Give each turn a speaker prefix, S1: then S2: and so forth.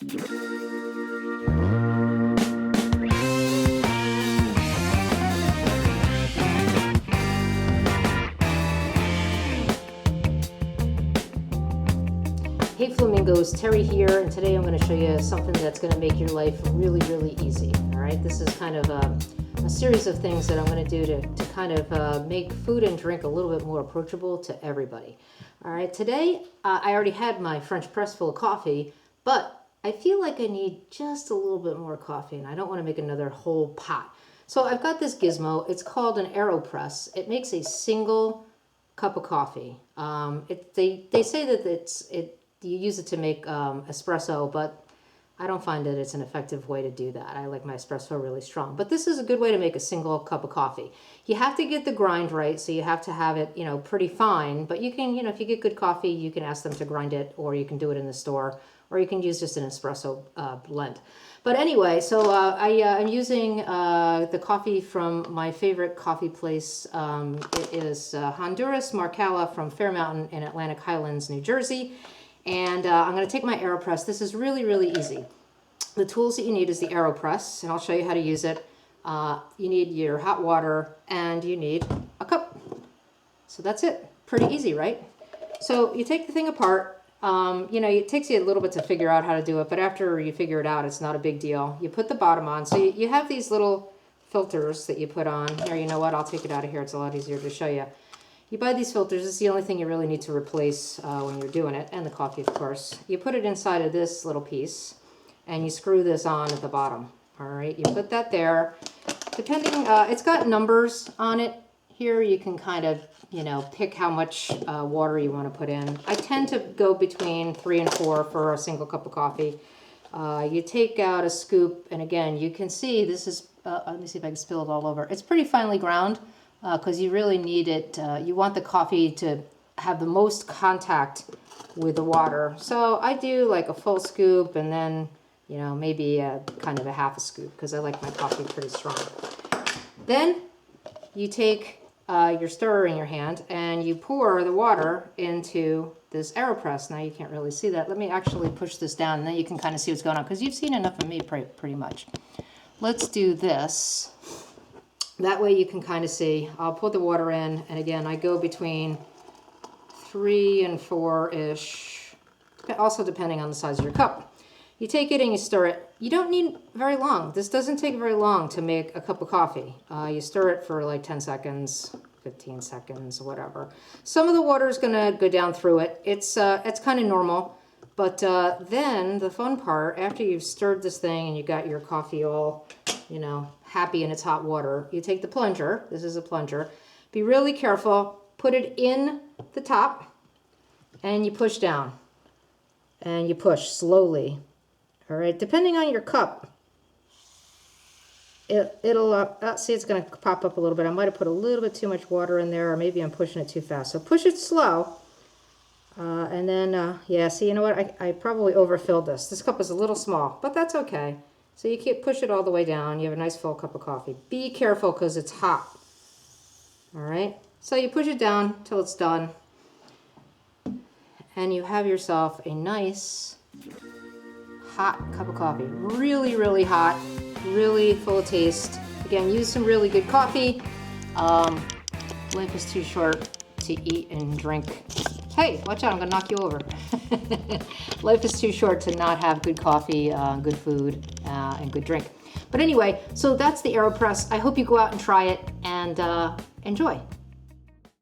S1: Hey Flamingos, Terry here, and today I'm going to show you something that's going to make your life really, really easy. All right, this is kind of a series of things that I'm going to do to kind of make food and drink a little bit more approachable to everybody. All right, today I already had my French press full of coffee, but I feel like I need just a little bit more coffee, and I don't want to make another whole pot. So I've got this gizmo. It's called an AeroPress. It makes a single cup of coffee. They say that you use it to make espresso, but I don't find that it's an effective way to do that. I like my espresso really strong. But this is a good way to make a single cup of coffee. You have to get the grind right, so you have to have it, pretty fine. But you can, if you get good coffee, you can ask them to grind it, or you can do it in the store, or you can use just an espresso blend. But anyway, so I'm using the coffee from my favorite coffee place. It is Honduras Marcala from Fairmountain in Atlantic Highlands, New Jersey. And I'm going to take my AeroPress. This is really, really easy. The tools that you need is the AeroPress, and I'll show you how to use it. You need your hot water, and you need a cup. So that's it. Pretty easy, right? So you take the thing apart. It takes you a little bit to figure out how to do it, but after you figure it out, it's not a big deal. You put the bottom on. So you have these little filters that you put on. Here, you know what? I'll take it out of here. It's a lot easier to show you. You buy these filters. It's the only thing you really need to replace when you're doing it, and the coffee, of course. You put it inside of this little piece, and you screw this on at the bottom. All right, you put that there. Depending, it's got numbers on it. Here you can kind of, pick how much water you want to put in. I tend to go between 3 and 4 for a single cup of coffee. You take out a scoop, and again, you can see this is, let me see if I can spill it all over. It's pretty finely ground. Because you really need it, you want the coffee to have the most contact with the water. So I do like a full scoop, and then, maybe kind of a half a scoop, because I like my coffee pretty strong. Then you take your stirrer in your hand, and you pour the water into this AeroPress. Now you can't really see that. Let me actually push this down, and then you can kind of see what's going on, because you've seen enough of me pretty much. Let's do this. That way you can kind of see. I'll put the water in, and again, I go between 3 and 4-ish, also depending on the size of your cup. You take it and you stir it. You don't need very long. This doesn't take very long to make a cup of coffee. You stir it for like 10 seconds, 15 seconds, whatever. Some of the water is going to go down through it. It's kind of normal. But then the fun part, after you've stirred this thing and you got your coffee all, happy in its hot water, you take the plunger. This is a plunger. Be really careful. Put it in the top, and you push down. And you push slowly. All right, depending on your cup, it'll, see, it's going to pop up a little bit. I might have put a little bit too much water in there, or maybe I'm pushing it too fast. So push it slow. And then, yeah, see, you know what? I probably overfilled this. This cup is a little small, but that's okay. So you can't push it all the way down. You have a nice full cup of coffee. Be careful because it's hot. All right? So you push it down till it's done. And you have yourself a nice hot cup of coffee. Really, really hot. Really full of taste. Again, use some really good coffee. Life is too short to eat and drink. Hey, watch out, I'm gonna knock you over. Life is too short to not have good coffee, good food, and good drink. But anyway, so that's the AeroPress. I hope you go out and try it, and enjoy.